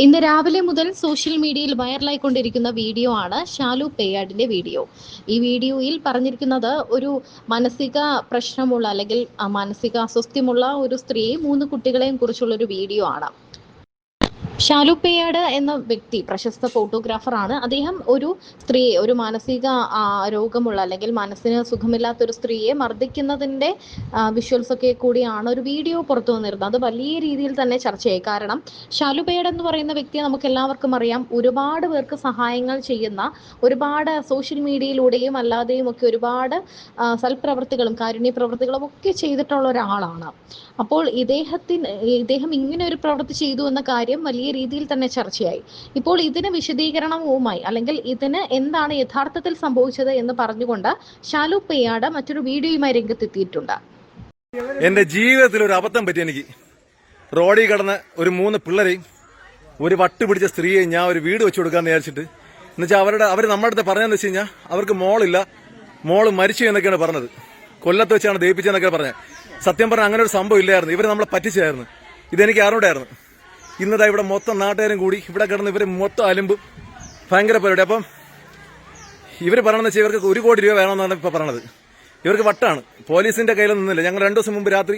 ഇന്ന് രാവിലെ മുതൽ സോഷ്യൽ മീഡിയയിൽ വൈറലായിക്കൊണ്ടിരിക്കുന്ന വീഡിയോ ആണ് ഷാലു പേയാടിന്റെ വീഡിയോ. ഈ വീഡിയോയിൽ പറഞ്ഞിരിക്കുന്നത് ഒരു മാനസിക പ്രശ്നമുള്ള അല്ലെങ്കിൽ മാനസിക അസ്വസ്ഥ്യമുള്ള ഒരു സ്ത്രീയും 3 കുട്ടികളെയും കുറിച്ചുള്ള ഒരു വീഡിയോ ആണ്. ഷാലു പേയാട് എന്ന വ്യക്തി പ്രശസ്ത ഫോട്ടോഗ്രാഫറാണ്. അദ്ദേഹം ഒരു സ്ത്രീയെ, ഒരു മാനസിക രോഗമുള്ള അല്ലെങ്കിൽ മനസ്സിന് സുഖമില്ലാത്ത ഒരു സ്ത്രീയെ മർദ്ദിക്കുന്നതിൻ്റെ വിഷ്വൽസ് ഒക്കെ കൂടിയാണ് ഒരു വീഡിയോ പുറത്തു വന്നിരുന്നത്. അത് വലിയ രീതിയിൽ തന്നെ ചർച്ചയായി. കാരണം ഷാലു പേയാട് എന്ന് പറയുന്ന വ്യക്തിയെ നമുക്ക് എല്ലാവർക്കും അറിയാം. ഒരുപാട് പേർക്ക് സഹായങ്ങൾ ചെയ്യുന്ന, ഒരുപാട് സോഷ്യൽ മീഡിയയിലൂടെയും അല്ലാതെയും ഒക്കെ ഒരുപാട് സൽപ്രവർത്തികളും കാരുണ്യ പ്രവർത്തികളും ഒക്കെ ചെയ്തിട്ടുള്ള ഒരാളാണ്. അപ്പോൾ ഇദ്ദേഹം ഇങ്ങനെ ഒരു പ്രവൃത്തി ചെയ്തു എന്ന കാര്യം വലിയ രീതിയിൽ തന്നെ ചർച്ചയായി. ഇപ്പോൾ ഇതിന് വിശദീകരണവുമായി അല്ലെങ്കിൽ ഇതിന് എന്താണ് യഥാർത്ഥത്തിൽ സംഭവിച്ചത് എന്ന് പറഞ്ഞുകൊണ്ട് ഷാലു പേയാട് മറ്റൊരു വീഡിയോയുമായി രംഗത്തെത്തിയിട്ടുണ്ട്. എന്റെ ജീവിതത്തിൽ ഒരു അബദ്ധം പറ്റി. എനിക്ക് റോഡിൽ കിടന്ന ഒരു 3 പിള്ളേരെയും ഒരു വട്ട് പിടിച്ച സ്ത്രീയെയും ഞാൻ ഒരു വീട് വെച്ചു കൊടുക്കാന്ന് വിചാരിച്ചിട്ട്, എന്നുവെച്ചാൽ അവർ നമ്മുടെ അടുത്ത് പറഞ്ഞതെന്ന് വെച്ച് കഴിഞ്ഞാൽ അവർക്ക് മോളില്ല, മോള് മരിച്ചു എന്നൊക്കെയാണ് പറഞ്ഞത്. കൊല്ലത്ത് വെച്ചാണ് ദയിപ്പിച്ചെന്നൊക്കെ പറഞ്ഞത്. സത്യം പറഞ്ഞാൽ അങ്ങനെ ഒരു സംഭവം ഇല്ലായിരുന്നു. ഇവർ നമ്മളെ പറ്റിച്ചായിരുന്നു. ഇതെനിക്ക് അറിഞ്ഞൂടായിരുന്നു. ഇന്നതാ ഇവിടെ മൊത്തം നാട്ടുകാരും കൂടി ഇവിടെ കിടന്ന് ഇവർ മൊത്തം അലുമ്പും ഭയങ്കര പരിപാടി. അപ്പം ഇവർ പറയണമെന്ന് വെച്ചാൽ ഇവർക്ക് 1 കോടി രൂപ വേണമെന്നാണ് ഇപ്പൊ പറയണത്. ഇവർക്ക് വട്ടാണ്. പോലീസിന്റെ കയ്യിൽ നിന്നില്ല. ഞങ്ങൾ 2 ദിവസം മുമ്പ് രാത്രി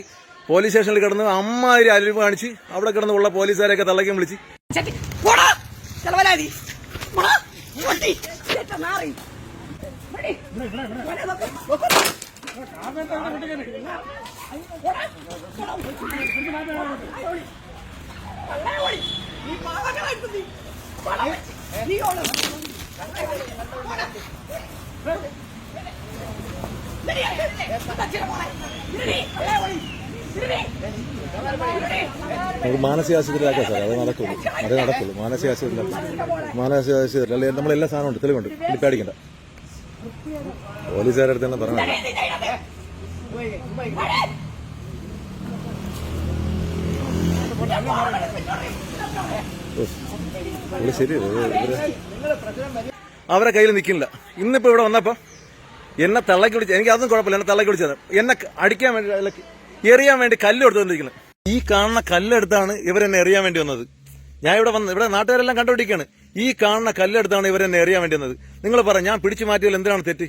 പോലീസ് സ്റ്റേഷനിൽ കിടന്ന് അമ്മാതിരി അലുമ്പ് കാണിച്ച് അവിടെ കിടന്നുള്ള പോലീസുകാരെയൊക്കെ തള്ളയ്ക്കും വിളിച്ച് നമുക്ക് മാനസിക ആശുപത്രിയിലാക്കാം സാർ. അതേ നടക്കുള്ളൂ. മാനസിക ആശുപത്രി അല്ലെ നമ്മളെല്ലാ സാധനം ഉണ്ട്, തെളിവുണ്ട്. ഇനി പേടിക്കണ്ട. പോലീസുകാരുടെ അടുത്ത് തന്നെ പറഞ്ഞത് ശരി. അവരെ കയ്യിൽ നിൽക്കില്ല. ഇന്നിപ്പോ ഇവിടെ വന്നപ്പോ എന്നെ തള്ളക്കി വിളിച്ച, എനിക്ക് അതൊന്നും കുഴപ്പമില്ല. എന്നെ തള്ളക്കി വിളിച്ചത് എന്നെ അടിക്കാൻ വേണ്ടി, എറിയാൻ വേണ്ടി കല്ല് എടുത്തുകൊണ്ടിരിക്കുന്നത്. ഈ കാണുന്ന കല്ലെടുത്താണ് ഇവരെന്നെ എറിയാൻ വേണ്ടി വന്നത്. ഞാൻ ഇവിടെ നാട്ടുകാരെല്ലാം കണ്ടുപിടിക്കുകയാണ്. ഈ കാണുന്ന കല്ലെടുത്താണ് ഇവരെന്നെ എറിയാൻ വേണ്ടി വന്നത്. നിങ്ങൾ പറ, ഞാൻ പിടിച്ചു മാറ്റിയാൽ എന്തിനാണ് തെറ്റ്?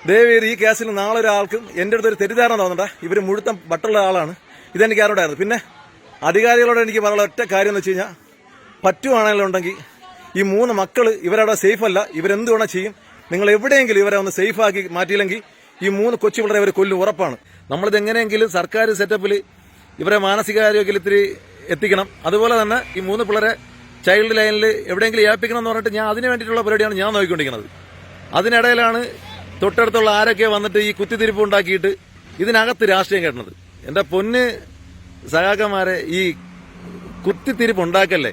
ദയവേത് ഈ കേസിൽ നാളെ ഒരാൾക്കും എന്റെ അടുത്ത് ഒരു തെറ്റിദ്ധാരണ തോന്നണ്ട. ഇവര് മുഴുത്ത ബട്ടുള്ള ആളാണ്. ഇതെനിക്ക് ആരോടായിരുന്നു. പിന്നെ അധികാരികളോട് എനിക്ക് പറയാനുള്ള ഒറ്റ കാര്യം എന്ന് വെച്ച് കഴിഞ്ഞാൽ, പറ്റുവാണെങ്കിലുണ്ടെങ്കിൽ ഈ 3 മക്കള് ഇവരവിടെ സേഫ് അല്ല. ഇവരെന്തുവേണം ചെയ്യും. നിങ്ങൾ എവിടെയെങ്കിലും ഇവരെ ഒന്ന് സേഫ് ആക്കി മാറ്റിയില്ലെങ്കിൽ ഈ 3 കൊച്ചു പിള്ളേരെ ഇവർ കൊല്ലും, ഉറപ്പാണ്. നമ്മളിത് എങ്ങനെയെങ്കിലും സർക്കാർ സെറ്റപ്പിൽ ഇവരെ മാനസികാരോഗ്യത്തിൽ എത്തിക്കണം. അതുപോലെ തന്നെ ഈ 3 പിള്ളേരെ ചൈൽഡ് ലൈനിൽ എവിടെയെങ്കിലും ഏൽപ്പിക്കണം എന്ന് പറഞ്ഞിട്ട് ഞാൻ അതിന് വേണ്ടിയിട്ടുള്ള പരിപാടിയാണ് ഞാൻ നോക്കിക്കൊണ്ടിരിക്കുന്നത്. അതിനിടയിലാണ് തൊട്ടടുത്തുള്ള ആരൊക്കെ വന്നിട്ട് ഈ കുത്തിത്തിരിപ്പ് ഉണ്ടാക്കിയിട്ട് ഇതിനകത്ത് രാഷ്ട്രീയം കേട്ടത്. എന്റെ പൊന്ന് സഹാക്കന്മാരെ, ഈ കുത്തിത്തിരിപ്പ് ഉണ്ടാക്കല്ലേ.